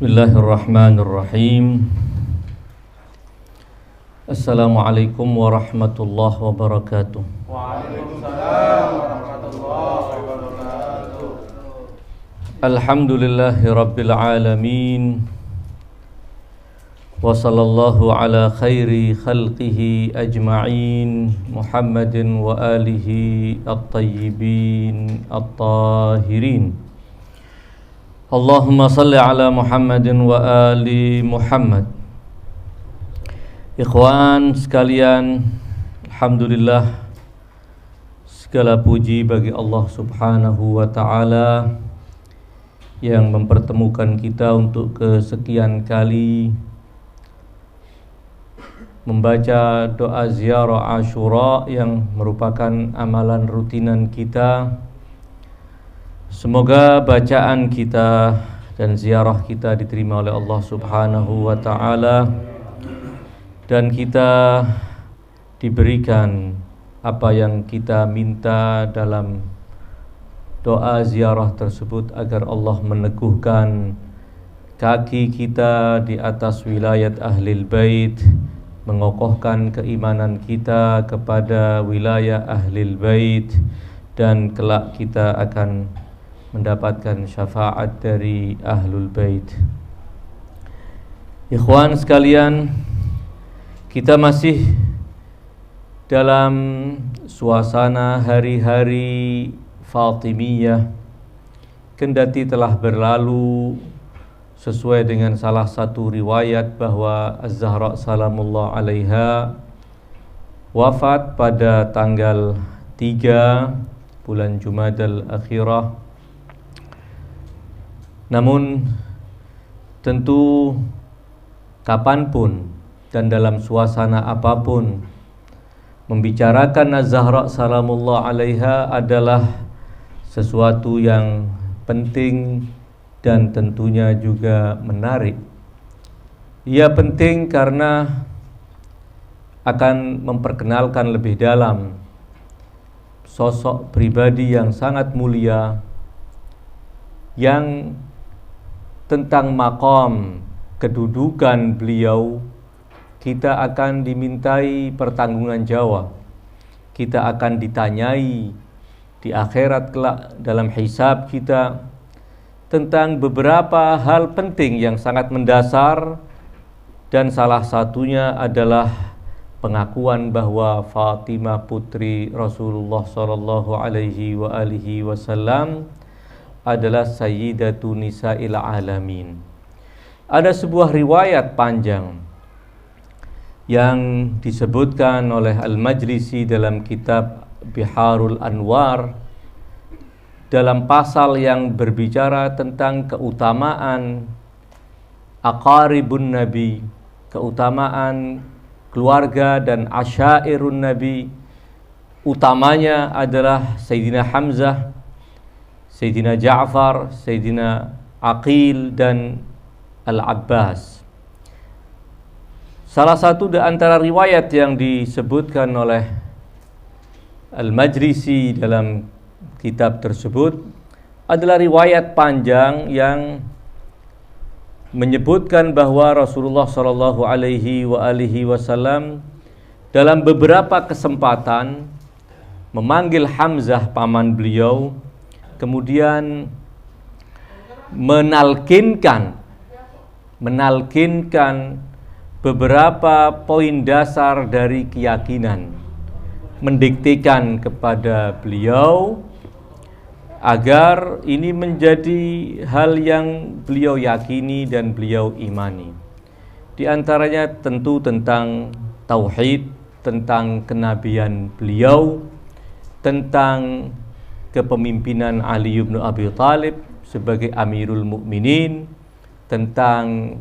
Bismillahirrahmanirrahim. Assalamualaikum warahmatullahi wabarakatuh. Waalaikumsalam warahmatullahi wabarakatuh. Alhamdulillahi rabbil alamin. Wa sallallahu ala khairi khalqihi ajma'in, Muhammadin wa alihi at-tayyibin at-tahirin. Allahumma salli ala Muhammadin wa ali Muhammad. Ikhwan sekalian, alhamdulillah, segala puji bagi Allah Subhanahu wa ta'ala yang mempertemukan kita untuk kesekian kali membaca doa ziarah Asyura yang merupakan amalan rutinan kita. Semoga bacaan kita dan ziarah kita diterima oleh Allah Subhanahu wa ta'ala, dan kita diberikan apa yang kita minta dalam doa ziarah tersebut, agar Allah meneguhkan kaki kita di atas wilayah Ahlul Bait, mengokohkan keimanan kita kepada wilayah Ahlul Bait, dan kelak kita akan mendapatkan syafaat dari Ahlul Bait. Ikhwan sekalian, kita masih dalam suasana hari-hari Fatimiyah, kendati telah berlalu sesuai dengan salah satu riwayat bahwa Az-Zahra salamullah alaiha wafat pada tanggal 3 bulan Jumadal Akhirah. Namun tentu kapanpun dan dalam suasana apapun, membicarakan Az-Zahra salamullah alaiha adalah sesuatu yang penting dan tentunya juga menarik. Ia penting karena akan memperkenalkan lebih dalam sosok pribadi yang sangat mulia, yang tentang maqam kedudukan beliau kita akan dimintai pertanggungan jawab. Kita akan ditanyai di akhirat kelak dalam hisab kita tentang beberapa hal penting yang sangat mendasar, dan salah satunya adalah pengakuan bahwa Fatimah putri Rasulullah sallallahu alaihi wasallam adalah sayyidatu nisa'il alamin. Ada sebuah riwayat panjang yang disebutkan oleh Al-Majlisi dalam kitab Biharul Anwar, dalam pasal yang berbicara tentang keutamaan aqaribun Nabi, keutamaan keluarga dan asyairun Nabi. Utamanya adalah Sayyidina Hamzah, Sayyidina Ja'far, Sayyidina Aqil, dan Al-Abbas. Salah satu di antara riwayat yang disebutkan oleh Al-Majlisi dalam kitab tersebut adalah riwayat panjang yang menyebutkan bahwa Rasulullah sallallahu alaihi wasallam dalam beberapa kesempatan memanggil Hamzah paman beliau, kemudian menalkinkan beberapa poin dasar dari keyakinan, mendiktekan kepada beliau agar ini menjadi hal yang beliau yakini dan beliau imani. Di antaranya tentu tentang tauhid, tentang kenabian beliau, tentang kepemimpinan Ali bin Abi Thalib sebagai Amirul Mukminin, tentang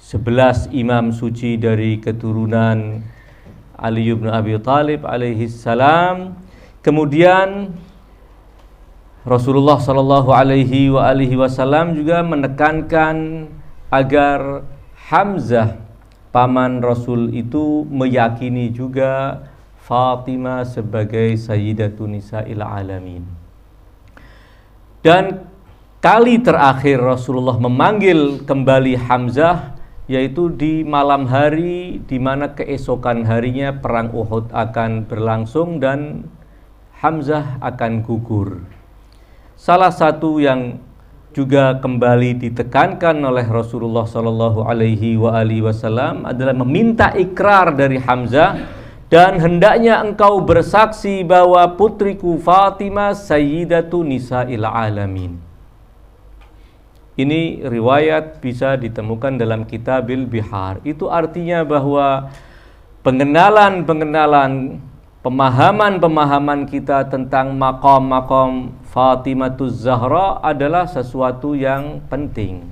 11 imam suci dari keturunan Ali bin Abi Thalib alaihi salam. Kemudian Rasulullah sallallahu alaihi wasallam juga menekankan agar Hamzah paman Rasul itu meyakini juga Fatimah sebagai sayyidatun nisa'il alamin. Dan kali terakhir Rasulullah memanggil kembali Hamzah yaitu di malam hari di mana keesokan harinya perang Uhud akan berlangsung dan Hamzah akan gugur. Salah satu yang juga kembali ditekankan oleh Rasulullah Shallallahu Alaihi Wasallam adalah meminta ikrar dari Hamzah, dan hendaknya engkau bersaksi bahwa putriku Fatimah sayyidatu nisa'il alamin. Ini riwayat bisa ditemukan dalam Kitabil Bihar. Itu artinya bahwa pengenalan, pemahaman kita tentang maqam Fatimatuz Zahra adalah sesuatu yang penting.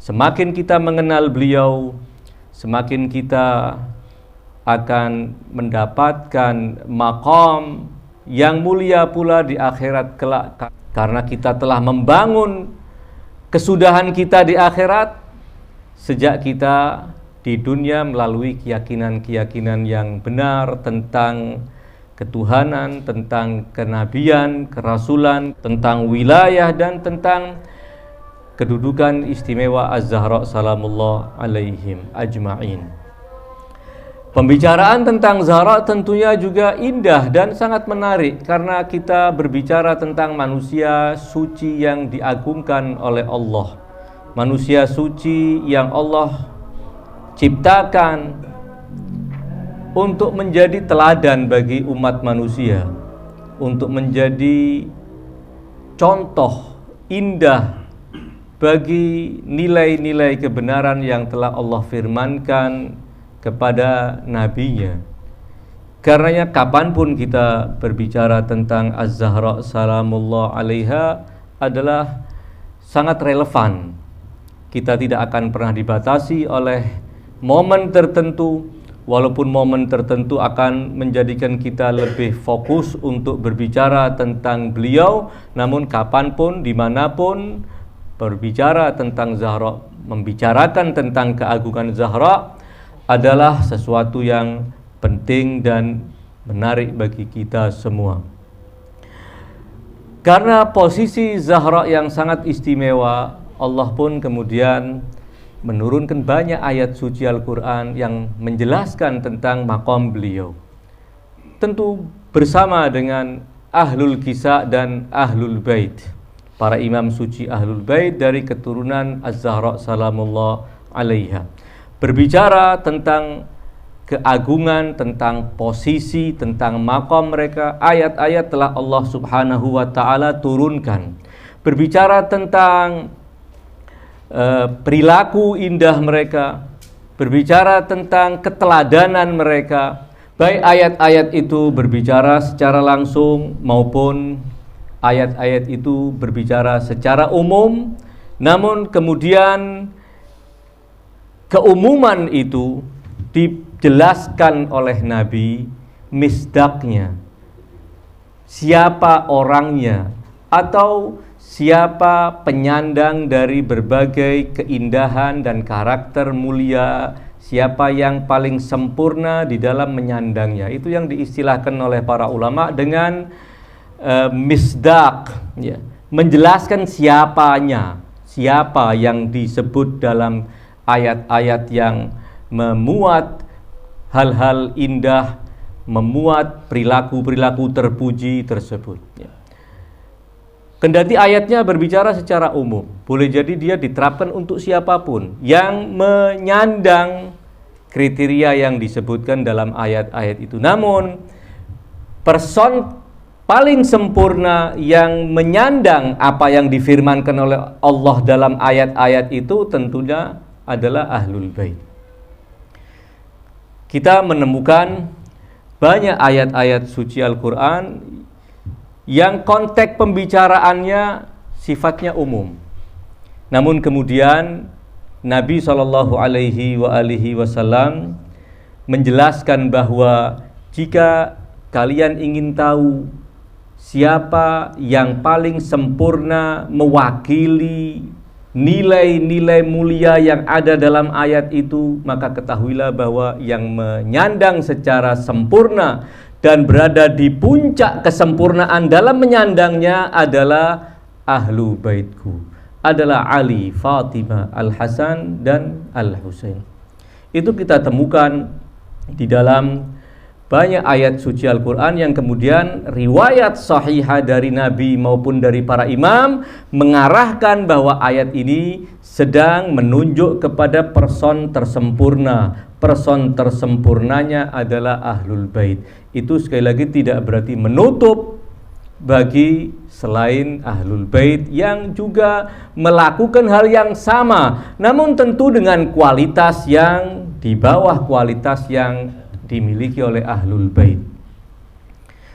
Semakin kita mengenal beliau, semakin kita akan mendapatkan maqam yang mulia pula di akhirat kelak, karena kita telah membangun kesudahan kita di akhirat sejak kita di dunia melalui keyakinan-keyakinan yang benar tentang ketuhanan, tentang kenabian, kerasulan, tentang wilayah, dan tentang kedudukan istimewa Az-Zahra salamullah alaihim ajma'in. Pembicaraan tentang Zahra tentunya juga indah dan sangat menarik karena kita berbicara tentang manusia suci yang diagungkan oleh Allah. Manusia suci yang Allah ciptakan untuk menjadi teladan bagi umat manusia, untuk menjadi contoh indah bagi nilai-nilai kebenaran yang telah Allah firmankan kepada nabinya. Karenanya kapanpun kita berbicara tentang Az-Zahra salamullah alaiha adalah sangat relevan. Kita tidak akan pernah dibatasi oleh momen tertentu, walaupun momen tertentu akan menjadikan kita lebih fokus untuk berbicara tentang beliau, namun kapanpun, dimanapun berbicara tentang Zahra, membicarakan tentang keagungan Zahra adalah sesuatu yang penting dan menarik bagi kita semua. Karena posisi Zahra yang sangat istimewa, Allah pun kemudian menurunkan banyak ayat suci Al-Quran yang menjelaskan tentang maqam beliau. Tentu bersama dengan Ahlul Kisah dan Ahlul Bait, para imam suci Ahlul Bait dari keturunan Az-Zahra salamullah alaiha. Berbicara tentang keagungan, tentang posisi, tentang maqam mereka, ayat-ayat telah Allah subhanahu wa ta'ala turunkan. Berbicara tentang perilaku indah mereka, berbicara tentang keteladanan mereka, baik ayat-ayat itu berbicara secara langsung maupun ayat-ayat itu berbicara secara umum, namun kemudian keumuman itu dijelaskan oleh Nabi misdaknya, siapa orangnya, atau siapa penyandang dari berbagai keindahan dan karakter mulia, siapa yang paling sempurna di dalam menyandangnya. Itu yang diistilahkan oleh para ulama dengan misdak, ya, menjelaskan siapanya, siapa yang disebut dalam ayat-ayat yang memuat hal-hal indah, memuat perilaku-perilaku terpuji tersebut, ya. Kendati ayatnya berbicara secara umum, boleh jadi dia diterapkan untuk siapapun yang menyandang kriteria yang disebutkan dalam ayat-ayat itu. Namun person paling sempurna yang menyandang apa yang difirmankan oleh Allah dalam ayat-ayat itu tentunya adalah Ahlul Bait. Kita menemukan banyak ayat-ayat suci Al-Quran yang konteks pembicaraannya sifatnya umum. Namun kemudian Nabi SAW menjelaskan bahwa jika kalian ingin tahu siapa yang paling sempurna mewakili nilai-nilai mulia yang ada dalam ayat itu, maka ketahuilah bahwa yang menyandang secara sempurna dan berada di puncak kesempurnaan dalam menyandangnya adalah ahlu baitku adalah Ali, Fatimah, Al-Hasan dan Al-Husain. Itu kita temukan di dalam banyak ayat suci Al-Quran yang kemudian riwayat sahihah dari Nabi maupun dari para imam mengarahkan bahwa ayat ini sedang menunjuk kepada person tersempurna. Person tersempurnanya adalah Ahlul Bait. Itu sekali lagi tidak berarti menutup bagi selain Ahlul Bait yang juga melakukan hal yang sama, namun tentu dengan kualitas yang di bawah kualitas yang dimiliki oleh Ahlul Bait.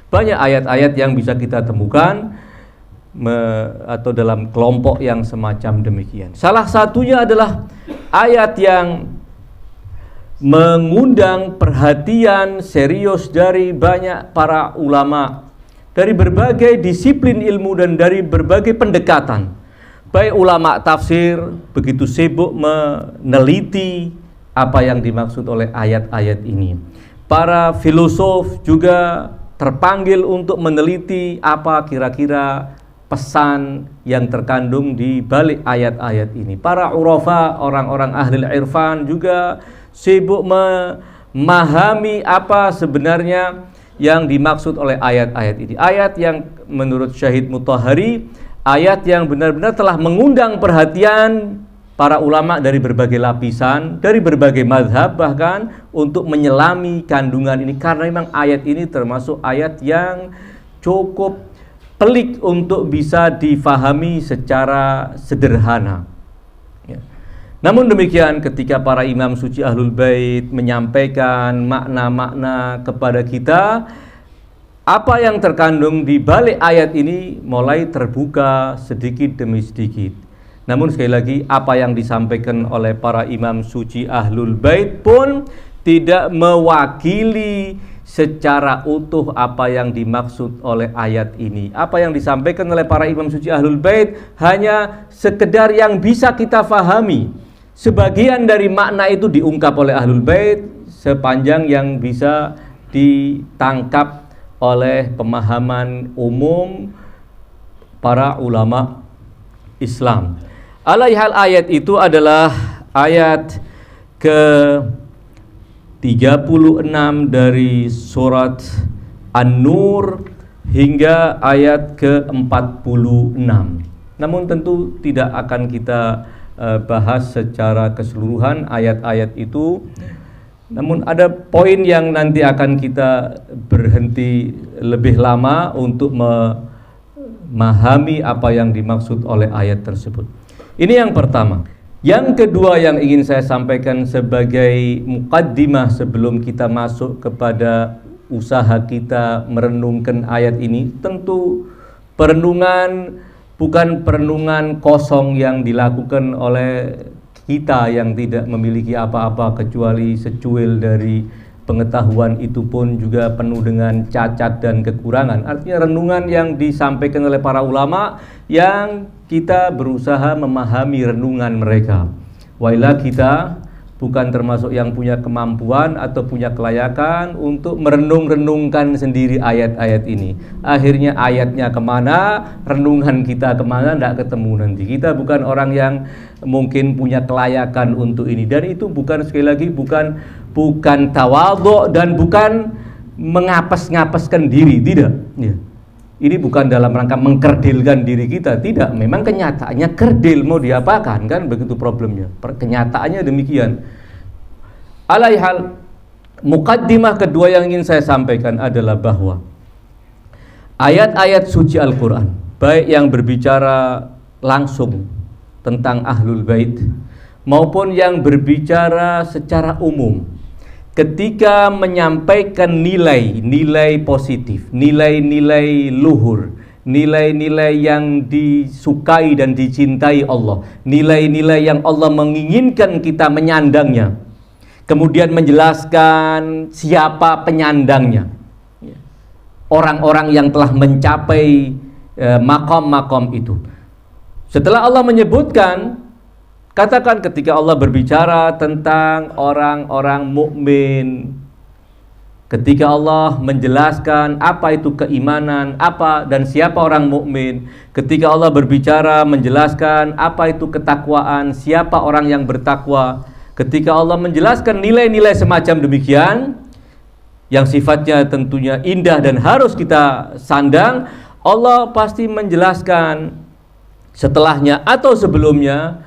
Banyak ayat-ayat yang bisa kita temukan atau dalam kelompok yang semacam demikian. Salah satunya adalah ayat yang mengundang perhatian serius dari banyak para ulama dari berbagai disiplin ilmu dan dari berbagai pendekatan. Baik ulama tafsir begitu sibuk meneliti apa yang dimaksud oleh ayat-ayat ini. Para filosof juga terpanggil untuk meneliti apa kira-kira pesan yang terkandung di balik ayat-ayat ini. Para urafa, orang-orang ahli irfan juga sibuk memahami apa sebenarnya yang dimaksud oleh ayat-ayat ini. Ayat yang menurut Syahid Mutahhari, ayat yang benar-benar telah mengundang perhatian para ulama dari berbagai lapisan, dari berbagai mazhab bahkan untuk menyelami kandungan ini, karena memang ayat ini termasuk ayat yang cukup pelik untuk bisa difahami secara sederhana. Namun demikian, ketika para imam suci Ahlul Bait menyampaikan makna-makna kepada kita, apa yang terkandung di balik ayat ini mulai terbuka sedikit demi sedikit. Namun sekali lagi, apa yang disampaikan oleh para imam suci Ahlul Bait pun tidak mewakili secara utuh apa yang dimaksud oleh ayat ini. Apa yang disampaikan oleh para imam suci Ahlul Bait hanya sekedar yang bisa kita fahami. Sebagian dari makna itu diungkap oleh Ahlul Bait sepanjang yang bisa ditangkap oleh pemahaman umum para ulama Islam. Alaihal ayat itu adalah ayat ke-36 dari surat An-Nur hingga ayat ke-46. Namun tentu tidak akan kita bahas secara keseluruhan ayat-ayat itu. Namun ada poin yang nanti akan kita berhenti lebih lama untuk memahami apa yang dimaksud oleh ayat tersebut. Ini yang pertama. Yang kedua yang ingin saya sampaikan sebagai muqaddimah sebelum kita masuk kepada usaha kita merenungkan ayat ini, tentu perenungan bukan perenungan kosong yang dilakukan oleh kita yang tidak memiliki apa-apa kecuali secuil dari pengetahuan, itu pun juga penuh dengan cacat dan kekurangan. Artinya renungan yang disampaikan oleh para ulama yang kita berusaha memahami renungan mereka. Wailah kita bukan termasuk yang punya kemampuan atau punya kelayakan untuk merenung-renungkan sendiri ayat-ayat ini. Akhirnya ayatnya kemana, renungan kita kemana, tidak ketemu nanti. Kita bukan orang yang mungkin punya kelayakan untuk ini. Dan itu bukan, sekali lagi, bukan tawadhu dan bukan mengapes-ngapeskan diri, tidak. Ya. Ini bukan dalam rangka mengkerdilkan diri kita, tidak. Memang kenyataannya kerdil, mau diapakan, kan begitu problemnya. Kenyataannya demikian. Alaihal, muqaddimah kedua yang ingin saya sampaikan adalah bahwa ayat-ayat suci Al-Quran, baik yang berbicara langsung tentang Ahlul Bait maupun yang berbicara secara umum, ketika menyampaikan nilai-nilai positif, nilai-nilai luhur, nilai-nilai yang disukai dan dicintai Allah, nilai-nilai yang Allah menginginkan kita menyandangnya, kemudian menjelaskan siapa penyandangnya, orang-orang yang telah mencapai makom-makom itu. Setelah Allah menyebutkan, katakan ketika Allah berbicara tentang orang-orang mukmin, Ketika Allah menjelaskan apa itu keimanan, apa dan siapa orang mukmin, ketika Allah berbicara menjelaskan apa itu ketakwaan, siapa orang yang bertakwa, ketika Allah menjelaskan nilai-nilai semacam demikian yang sifatnya tentunya indah dan harus kita sandang, Allah pasti menjelaskan setelahnya atau sebelumnya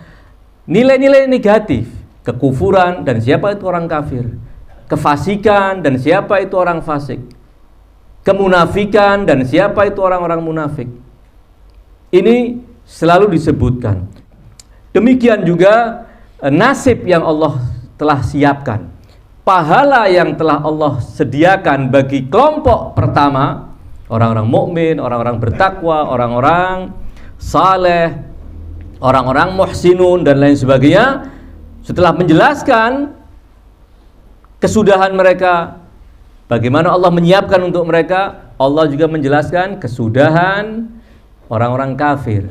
nilai-nilai negatif, kekufuran dan siapa itu orang kafir, kefasikan dan siapa itu orang fasik, kemunafikan dan siapa itu orang-orang munafik. Ini selalu disebutkan. Demikian juga nasib yang Allah telah siapkan, pahala yang telah Allah sediakan bagi kelompok pertama, orang-orang mukmin, orang-orang bertakwa, orang-orang saleh, orang-orang muhsinun dan lain sebagainya. Setelah menjelaskan kesudahan mereka, bagaimana Allah menyiapkan untuk mereka, Allah juga menjelaskan kesudahan orang-orang kafir,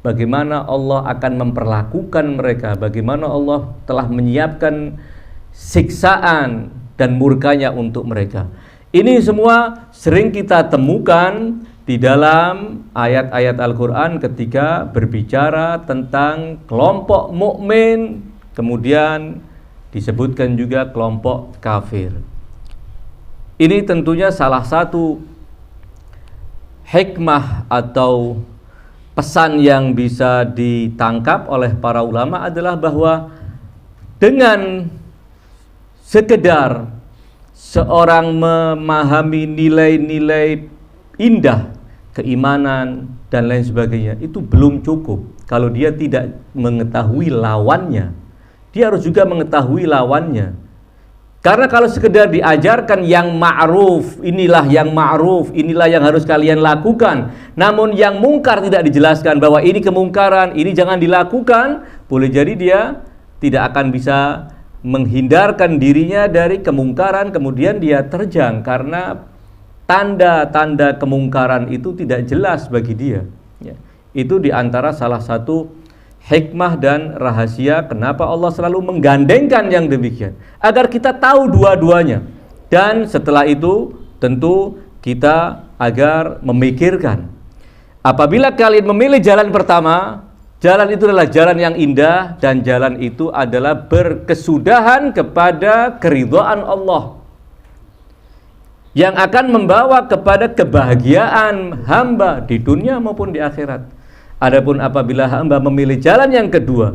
bagaimana Allah akan memperlakukan mereka, bagaimana Allah telah menyiapkan siksaan dan murkanya untuk mereka. Ini semua sering kita temukan di dalam ayat-ayat Al-Quran ketika berbicara tentang kelompok mukmin, kemudian disebutkan juga kelompok kafir. Ini tentunya salah satu hikmah atau pesan yang bisa ditangkap oleh para ulama adalah bahwa dengan sekedar seorang memahami nilai-nilai indah, keimanan dan lain sebagainya, itu belum cukup kalau dia tidak mengetahui lawannya. Dia harus juga mengetahui lawannya. Karena kalau sekedar diajarkan yang ma'ruf, inilah yang ma'ruf, inilah yang harus kalian lakukan, namun yang mungkar tidak dijelaskan bahwa ini kemungkaran, ini jangan dilakukan, boleh jadi dia tidak akan bisa menghindarkan dirinya dari kemungkaran, kemudian dia terjang karena tanda-tanda kemungkaran itu tidak jelas bagi dia. Itu diantara salah satu hikmah dan rahasia kenapa Allah selalu menggandengkan yang demikian, agar kita tahu dua-duanya. Dan setelah itu tentu kita agar memikirkan, apabila kalian memilih jalan pertama, jalan itu adalah jalan yang indah dan jalan itu adalah berkesudahan kepada keridhaan Allah yang akan membawa kepada kebahagiaan hamba di dunia maupun di akhirat. Adapun apabila hamba memilih jalan yang kedua,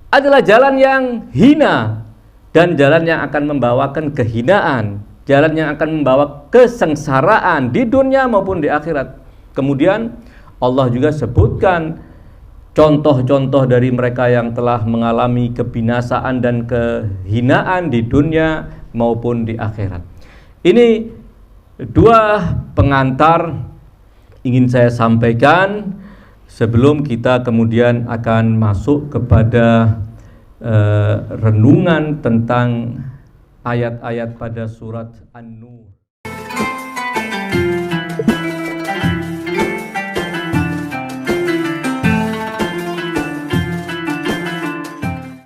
adalah jalan yang hina dan jalan yang akan membawakan kehinaan, jalan yang akan membawa kesengsaraan di dunia maupun di akhirat. Kemudian Allah juga sebutkan contoh-contoh dari mereka yang telah mengalami kebinasaan dan kehinaan di dunia maupun di akhirat. Ini dua pengantar ingin saya sampaikan sebelum kita kemudian akan masuk kepada renungan tentang ayat-ayat pada surat An-Nur.